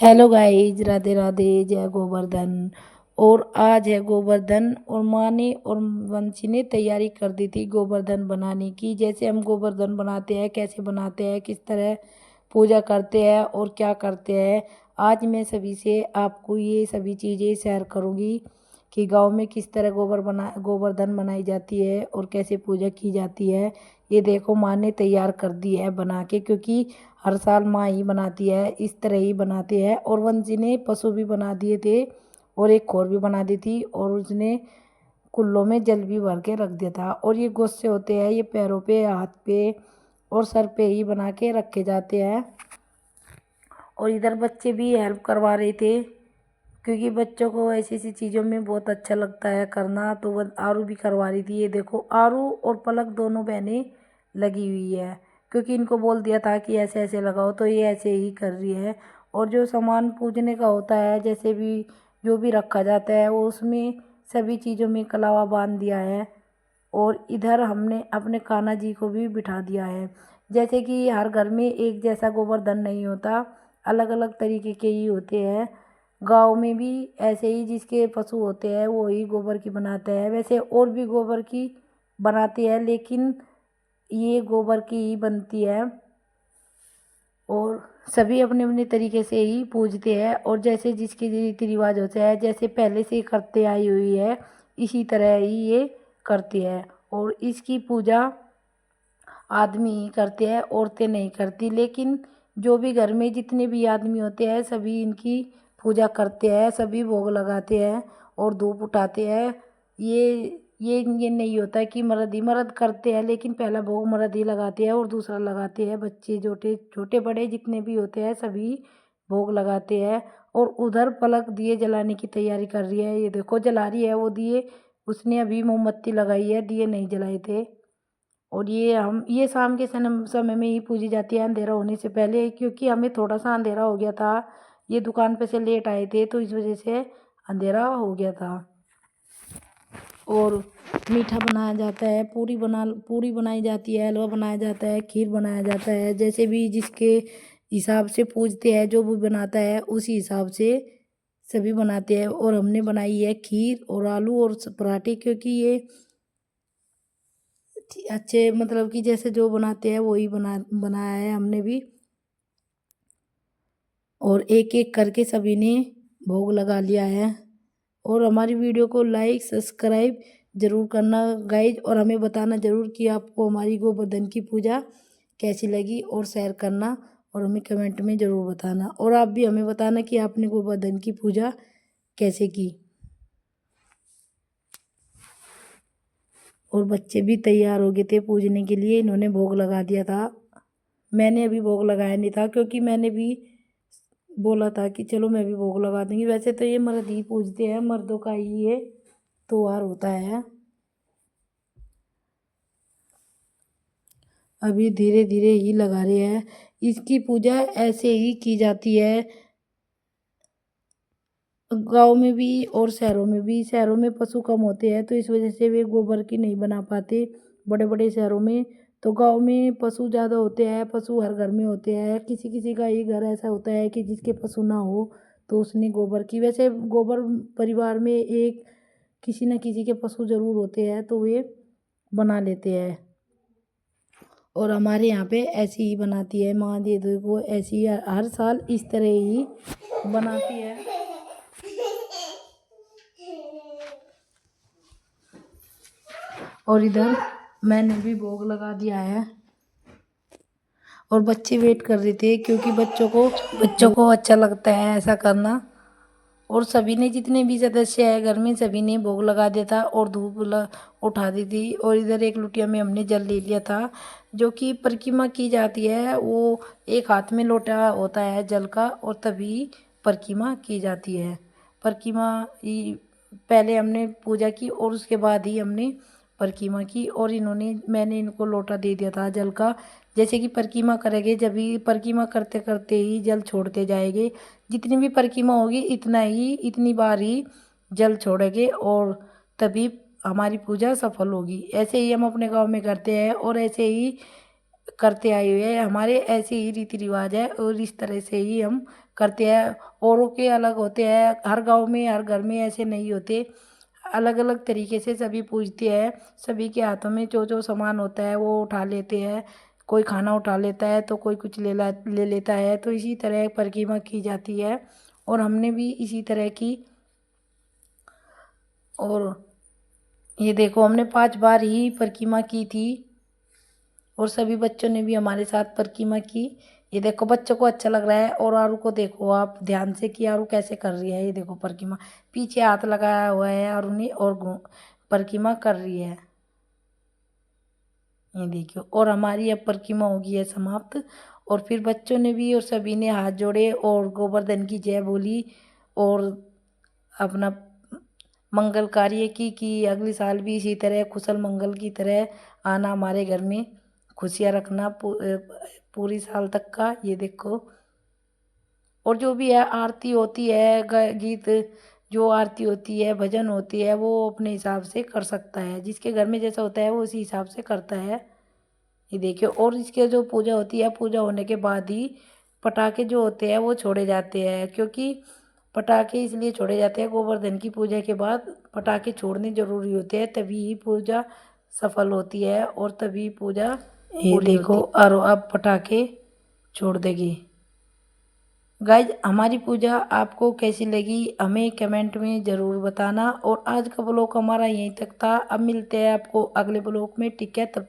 Hello guys, Radhe Radhe, जय गोवर्धन। और आज है गोवर्धन और माँ ने और वंशी ने तैयारी कर दी थी गोवर्धन बनाने की। जैसे हम गोवर्धन बनाते हैं, कैसे बनाते हैं, किस तरह पूजा करते हैं और क्या करते हैं, आज मैं सभी से आपको ये सभी चीज़ें शेयर करूँगी कि गांव में किस तरह गोवर्धन बनाई जाती है और कैसे पूजा की जाती है। ये देखो, माँ ने तैयार कर दी है बना के, क्योंकि हर साल माँ ही बनाती है, इस तरह ही बनाते हैं। और वंशी ने पशु भी बना दिए थे और एक खोर भी बना दी थी, और उसने कुल्लों में जल भी भर के रख दिया था। और ये गुस्से होते हैं, ये पैरों पे, हाथ पे और सर पे ही बना के रखे जाते हैं। और इधर बच्चे भी हेल्प करवा रहे थे, क्योंकि बच्चों को ऐसी ऐसी चीज़ों में बहुत अच्छा लगता है करना। तो वह आरू भी करवा रही थी। ये देखो, आरू और पलक दोनों बहनें लगी हुई है, क्योंकि इनको बोल दिया था कि ऐसे ऐसे लगाओ, तो ये ऐसे ही कर रही है। और जो सामान पूजने का होता है, जैसे भी जो भी रखा जाता है, वो उसमें सभी चीज़ों में कलावा बांध दिया है। और इधर हमने अपने कान्हा जी को भी बिठा दिया है। जैसे कि हर घर में एक जैसा गोवर्धन नहीं होता, अलग अलग तरीके के ही होते हैं। गांव में भी ऐसे ही जिसके पशु होते हैं वो ही गोबर की बनाते हैं। वैसे और भी गोबर की बनाते हैं, लेकिन ये गोबर की ही बनती है। और सभी अपने अपने तरीके से ही पूजते हैं, और जैसे जिसके रीति रिवाज होते हैं, जैसे पहले से करते आई हुई है, इसी तरह ही ये करती है। और इसकी पूजा आदमी ही करते हैं, औरतें नहीं करती। लेकिन जो भी घर में जितने भी आदमी होते हैं, सभी इनकी पूजा करते हैं, सभी भोग लगाते हैं और धूप उठाते हैं। ये नहीं होता है कि मर्द करते हैं, लेकिन पहला भोग मर्द ही लगाते हैं और दूसरा लगाते हैं बच्चे, छोटे छोटे बड़े जितने भी होते हैं सभी भोग लगाते हैं। और उधर पलक दिए जलाने की तैयारी कर रही है। ये देखो, जला रही है वो दिए। उसने अभी मोमबत्ती लगाई है, दिए नहीं जलाए थे। और ये शाम के समय में ही पूजी जाती है, अंधेरा होने से पहले, क्योंकि हमें थोड़ा सा अंधेरा हो गया था। ये दुकान पे से लेट आए थे, तो इस वजह से अंधेरा हो गया था। और मीठा बनाया जाता है, पूरी बनाई जाती है, हलवा बनाया जाता है, खीर बनाया जाता है। जैसे भी जिसके हिसाब से पूजते हैं, जो भी बनाता है उसी हिसाब से सभी बनाते हैं। और हमने बनाई है खीर और आलू और पराठे, क्योंकि ये अच्छे, मतलब कि जैसे जो बनाते हैं वही बनाया है हमने भी। और एक एक करके सभी ने भोग लगा लिया है। और हमारी वीडियो को लाइक सब्सक्राइब ज़रूर करना गाइज, और हमें बताना ज़रूर कि आपको हमारी गोवर्धन की पूजा कैसी लगी, और शेयर करना और हमें कमेंट में ज़रूर बताना। और आप भी हमें बताना कि आपने गोवर्धन की पूजा कैसे की। और बच्चे भी तैयार हो गए थे पूजने के लिए, इन्होंने भोग लगा दिया था। मैंने अभी भोग लगाया नहीं था, क्योंकि मैंने भी बोला था कि चलो मैं भी भोग लगा दूंगी। वैसे तो ये मर्द ही पूजते हैं, मर्दों का ही ये त्योहार होता है। अभी धीरे धीरे ही लगा रहे हैं। इसकी पूजा ऐसे ही की जाती है, गांव में भी और शहरों में भी। शहरों में पशु कम होते हैं, तो इस वजह से वे गोबर की नहीं बना पाते बड़े बड़े शहरों में। तो गांव में पशु ज़्यादा होते हैं, पशु हर घर में होते हैं। किसी किसी का ये घर ऐसा होता है कि जिसके पशु ना हो, तो उसने गोबर की, वैसे गोबर परिवार में एक किसी न किसी के पशु ज़रूर होते हैं, तो वे बना लेते हैं। और हमारे यहाँ पे ऐसी ही बनाती है माँ, दे दो को ऐसी ही हर साल इस तरह ही बनाती है। और इधर मैंने भी भोग लगा दिया है, और बच्चे वेट कर रहे थे, क्योंकि बच्चों को अच्छा लगता है ऐसा करना। और सभी ने, जितने भी सदस्य है घर में, सभी ने भोग लगा दिया था और उठा दी थी। और इधर एक लुटिया में हमने जल ले लिया था। जो कि परिक्रमा की जाती है, वो एक हाथ में लोटा होता है जल का, और तभी परिक्रमा की जाती है। परिक्रमा पहले हमने पूजा की और उसके बाद ही हमने परिक्रमा की। और मैंने इनको लोटा दे दिया था जल का। जैसे कि परिक्रमा करेंगे, जब भी परिक्रमा करते करते ही जल छोड़ते जाएंगे। जितनी भी परिक्रमा होगी इतनी बार ही जल छोड़ेंगे, और तभी हमारी पूजा सफल होगी। ऐसे ही हम अपने गांव में करते हैं, और ऐसे ही करते आए हुए हैं। हमारे ऐसे ही रीति रिवाज है और इस तरह से ही हम करते हैं। औरों के अलग होते हैं, हर गांव में हर घर में ऐसे नहीं होते, अलग अलग तरीके से सभी पूजते हैं। सभी के हाथों में जो जो सामान होता है वो उठा लेते हैं, कोई खाना उठा लेता है तो कोई कुछ ले लेता है। तो इसी तरह परिक्रमा की जाती है और हमने भी इसी तरह की। और ये देखो, हमने 5 बार ही परिक्रमा की थी और सभी बच्चों ने भी हमारे साथ परिक्रमा की। ये देखो, बच्चों को अच्छा लग रहा है और आरू को देखो आप ध्यान से कि आरू कैसे कर रही है। ये देखो परिक्रमा, पीछे हाथ लगाया हुआ है आरू ने और परिक्रमा कर रही है। ये देखियो, और हमारी अब परिक्रमा होगी है समाप्त। और फिर बच्चों ने भी और सभी ने हाथ जोड़े और गोवर्धन की जय बोली और अपना मंगल कार्य की कि अगले साल भी इसी तरह कुशल मंगल की तरह आना हमारे घर में, खुशियाँ रखना पूरी साल तक का। ये देखो, और जो भी है आरती होती है, गीत, जो आरती होती है, भजन होती है, वो अपने हिसाब से कर सकता है। जिसके घर में जैसा होता है वो उसी हिसाब से करता है। ये देखिए, और इसके जो पूजा होती है, पूजा होने के बाद ही पटाखे जो होते हैं वो छोड़े जाते हैं। क्योंकि पटाखे इसलिए छोड़े जाते हैं, गोवर्धन की पूजा के बाद पटाखे छोड़ने जरूरी होते हैं, तभी ही पूजा सफल होती है और तभी पूजा ये पूरी देखो होती है। और अब पटाखे छोड़ देगी। गाइज, हमारी पूजा आपको कैसी लगी हमें कमेंट में ज़रूर बताना। और आज का ब्लॉग हमारा यहीं तक था। अब मिलते हैं आपको अगले ब्लॉग में, ठीक है? तब